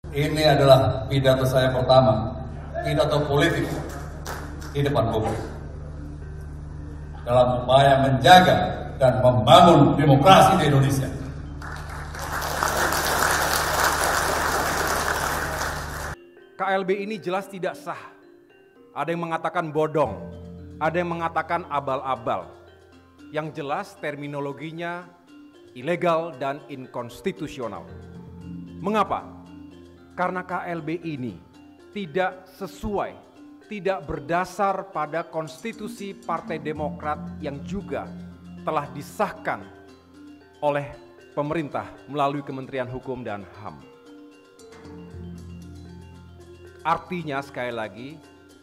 Ini adalah pidato saya pertama, pidato politik di depan publik dalam upaya menjaga dan membangun demokrasi di Indonesia. KLB ini jelas tidak sah. Ada yang mengatakan bodong, ada yang mengatakan abal-abal. Yang jelas terminologinya ilegal dan inkonstitusional. Mengapa? Karena KLB ini tidak sesuai, tidak berdasar pada konstitusi Partai Demokrat yang juga telah disahkan oleh pemerintah melalui Kementerian Hukum dan HAM. Artinya sekali lagi,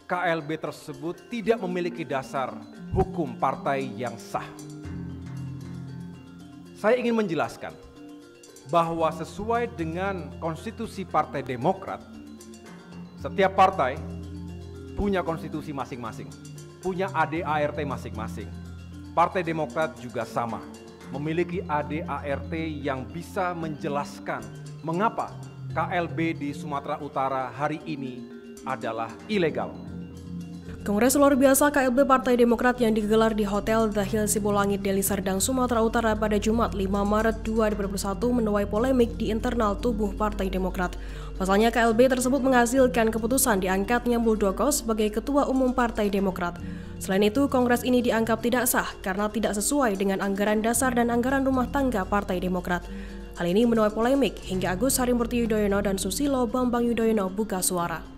KLB tersebut tidak memiliki dasar hukum partai yang sah. Saya ingin menjelaskan bahwa sesuai dengan konstitusi Partai Demokrat, setiap partai punya konstitusi masing-masing, punya AD/ART masing-masing. Partai Demokrat juga sama, memiliki AD/ART yang bisa menjelaskan mengapa KLB di Sumatera Utara hari ini adalah ilegal. Kongres luar biasa KLB Partai Demokrat yang digelar di Hotel The Hill Sibolangit, Deli Serdang, Sumatera Utara pada Jumat 5 Maret 2021 menuai polemik di internal tubuh Partai Demokrat. Pasalnya KLB tersebut menghasilkan keputusan diangkatnya Muldoko sebagai Ketua Umum Partai Demokrat. Selain itu, kongres ini dianggap tidak sah karena tidak sesuai dengan anggaran dasar dan anggaran rumah tangga Partai Demokrat. Hal ini menuai polemik hingga Agus Harimurti Yudhoyono dan Susilo Bambang Yudhoyono buka suara.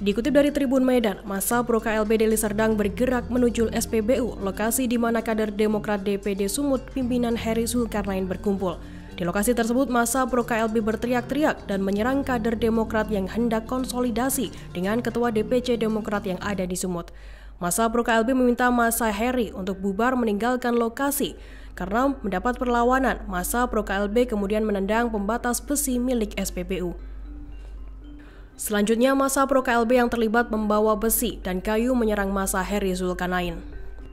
Dikutip dari Tribun Medan, massa pro KLB Deli Serdang bergerak menuju SPBU, lokasi di mana kader Demokrat DPD Sumut pimpinan Heri Zulkarnain berkumpul. Di lokasi tersebut, massa pro KLB berteriak-teriak dan menyerang kader Demokrat yang hendak konsolidasi dengan Ketua DPC Demokrat yang ada di Sumut. Massa pro KLB meminta massa Heri untuk bubar meninggalkan lokasi. Karena mendapat perlawanan, massa pro KLB kemudian menendang pembatas besi milik SPBU. Selanjutnya, massa pro KLB yang terlibat membawa besi dan kayu menyerang massa Heri Zulkarnain.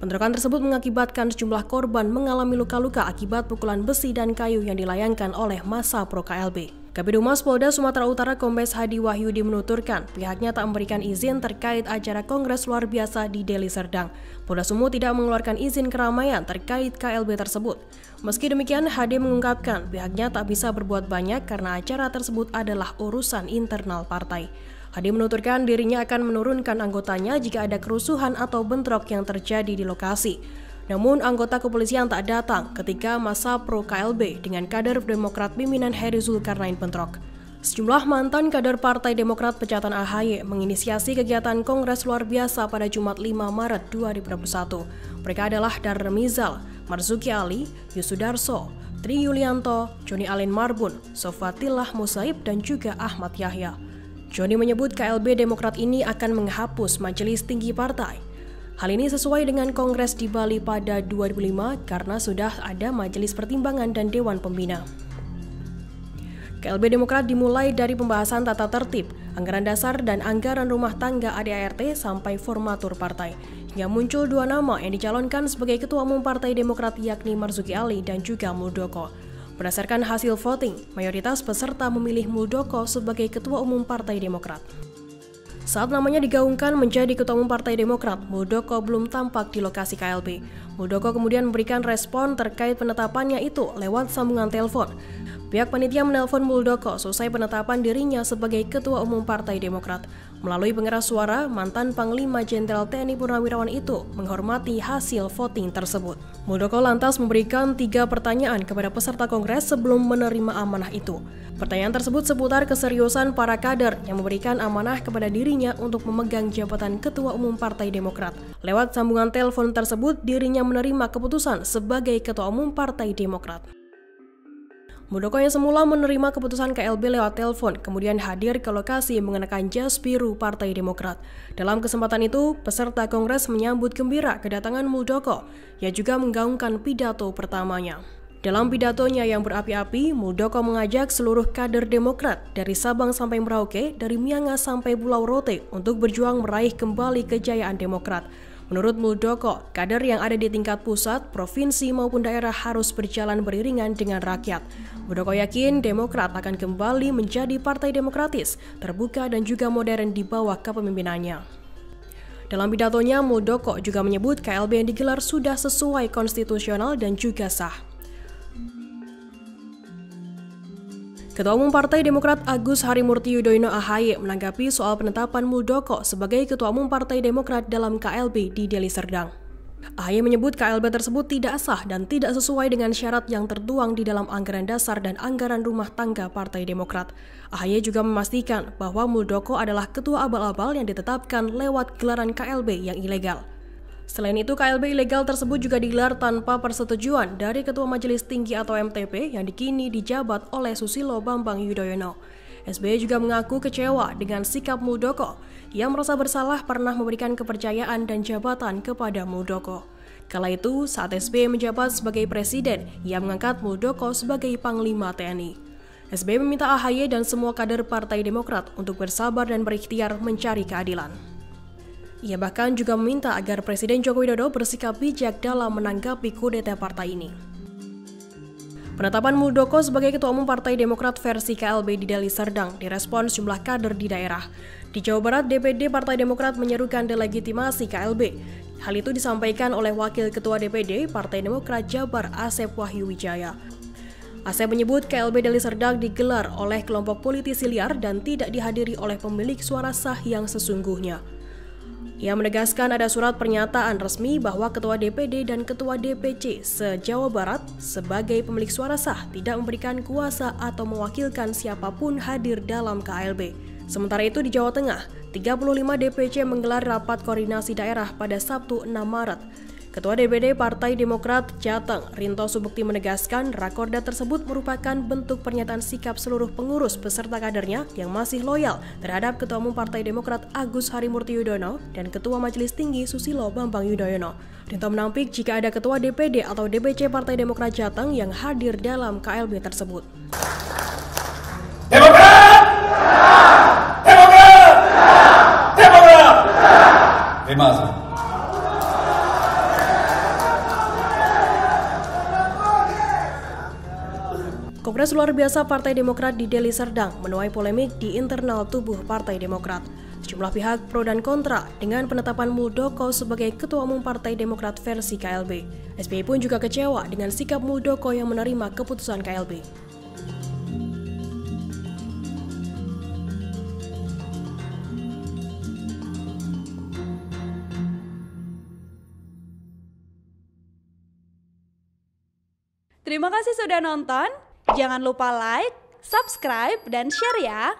Bentrokan tersebut mengakibatkan sejumlah korban mengalami luka-luka akibat pukulan besi dan kayu yang dilayangkan oleh massa pro KLB. Kabid Humas Polda Sumatera Utara Kombes Hadi Wahyudi menuturkan pihaknya tak memberikan izin terkait acara kongres luar biasa di Deli Serdang. Polda Sumut tidak mengeluarkan izin keramaian terkait KLB tersebut. Meski demikian, Hadi mengungkapkan pihaknya tak bisa berbuat banyak karena acara tersebut adalah urusan internal partai. Hadi menuturkan dirinya akan menurunkan anggotanya jika ada kerusuhan atau bentrok yang terjadi di lokasi. Namun anggota kepolisian tak datang ketika massa pro KLB dengan kader Demokrat pimpinan Heri Zulkarnain bentrok. Sejumlah mantan kader Partai Demokrat pecatan AHY menginisiasi kegiatan Kongres luar biasa pada Jumat 5 Maret 2021. Mereka adalah Dar Remizal, Marzuki Ali, Yusudarso, Tri Yulianto, Joni Alin Marbun, Sofatillah Musaib, dan juga Ahmad Yahya. Joni menyebut KLB Demokrat ini akan menghapus majelis tinggi partai. Hal ini sesuai dengan Kongres di Bali pada 2005 karena sudah ada Majelis Pertimbangan dan Dewan Pembina. KLB Demokrat dimulai dari pembahasan tata tertib, anggaran dasar dan anggaran rumah tangga AD/ART sampai formatur partai. Hingga muncul dua nama yang dicalonkan sebagai Ketua Umum Partai Demokrat yakni Marzuki Ali dan juga Muldoko. Berdasarkan hasil voting, mayoritas peserta memilih Muldoko sebagai Ketua Umum Partai Demokrat. Saat namanya digaungkan menjadi Ketua Umum Partai Demokrat, Muldoko belum tampak di lokasi KLB. Muldoko kemudian memberikan respon terkait penetapannya itu lewat sambungan telepon. Pihak panitia menelpon Muldoko selesai penetapan dirinya sebagai Ketua Umum Partai Demokrat. Melalui pengeras suara, mantan Panglima Jenderal TNI Purnawirawan itu menghormati hasil voting tersebut. Muldoko lantas memberikan 3 pertanyaan kepada peserta kongres sebelum menerima amanah itu. Pertanyaan tersebut seputar keseriusan para kader yang memberikan amanah kepada dirinya untuk memegang jabatan Ketua Umum Partai Demokrat. Lewat sambungan telepon tersebut, dirinya menerima keputusan sebagai Ketua Umum Partai Demokrat. Muldoko yang semula menerima keputusan KLB lewat telepon, kemudian hadir ke lokasi mengenakan jas biru Partai Demokrat. Dalam kesempatan itu, peserta kongres menyambut gembira kedatangan Muldoko, yang juga menggaungkan pidato pertamanya. Dalam pidatonya yang berapi-api, Muldoko mengajak seluruh kader Demokrat dari Sabang sampai Merauke, dari Miangas sampai Pulau Rote untuk berjuang meraih kembali kejayaan Demokrat. Menurut Muldoko, kader yang ada di tingkat pusat, provinsi maupun daerah harus berjalan beriringan dengan rakyat. Muldoko yakin Demokrat akan kembali menjadi partai demokratis, terbuka dan juga modern di bawah kepemimpinannya. Dalam pidatonya, Muldoko juga menyebut KLB yang digelar sudah sesuai konstitusional dan juga sah. Ketua Umum Partai Demokrat Agus Harimurti Yudhoyono (AHY) menanggapi soal penetapan Muldoko sebagai Ketua Umum Partai Demokrat dalam KLB di Deli Serdang. AHY menyebut KLB tersebut tidak sah dan tidak sesuai dengan syarat yang tertuang di dalam anggaran dasar dan anggaran rumah tangga Partai Demokrat. AHY juga memastikan bahwa Muldoko adalah ketua abal-abal yang ditetapkan lewat gelaran KLB yang ilegal. Selain itu, KLB ilegal tersebut juga digelar tanpa persetujuan dari Ketua Majelis Tinggi atau MTP yang kini dijabat oleh Susilo Bambang Yudhoyono. SBY juga mengaku kecewa dengan sikap Muldoko yang merasa bersalah pernah memberikan kepercayaan dan jabatan kepada Muldoko. Kala itu, saat SBY menjabat sebagai presiden, ia mengangkat Muldoko sebagai Panglima TNI. SBY meminta AHY dan semua kader Partai Demokrat untuk bersabar dan berikhtiar mencari keadilan. Ia bahkan juga meminta agar Presiden Joko Widodo bersikap bijak dalam menanggapi kudeta partai ini. Penetapan Muldoko sebagai Ketua Umum Partai Demokrat versi KLB di Deli Serdang direspon sejumlah kader di daerah. Di Jawa Barat, DPD Partai Demokrat menyerukan delegitimasi KLB. Hal itu disampaikan oleh Wakil Ketua DPD Partai Demokrat Jabar Asep Wahyu Wijaya. Asep menyebut KLB Deli Serdang digelar oleh kelompok politisi liar dan tidak dihadiri oleh pemilik suara sah yang sesungguhnya. Ia menegaskan ada surat pernyataan resmi bahwa Ketua DPD dan Ketua DPC se-Jawa Barat sebagai pemilik suara sah tidak memberikan kuasa atau mewakilkan siapapun hadir dalam KLB. Sementara itu di Jawa Tengah, 35 DPC menggelar rapat koordinasi daerah pada Sabtu 6 Maret. Ketua DPD Partai Demokrat Jateng, Rinto Subukti menegaskan rakorda tersebut merupakan bentuk pernyataan sikap seluruh pengurus beserta kadernya yang masih loyal terhadap Ketua Umum Partai Demokrat Agus Harimurti Yudhoyono dan Ketua Majelis Tinggi Susilo Bambang Yudhoyono. Rinto menampik jika ada Ketua DPD atau DPC Partai Demokrat Jateng yang hadir dalam KLB tersebut. Demokrat! Demokrat! Demokrat! Terima kasih. Kongres luar biasa Partai Demokrat di Deli Serdang menuai polemik di internal tubuh Partai Demokrat. Sejumlah pihak pro dan kontra dengan penetapan Muldoko sebagai Ketua Umum Partai Demokrat versi KLB. SBY pun juga kecewa dengan sikap Muldoko yang menerima keputusan KLB. Terima kasih sudah nonton. Jangan lupa like, subscribe, dan share ya!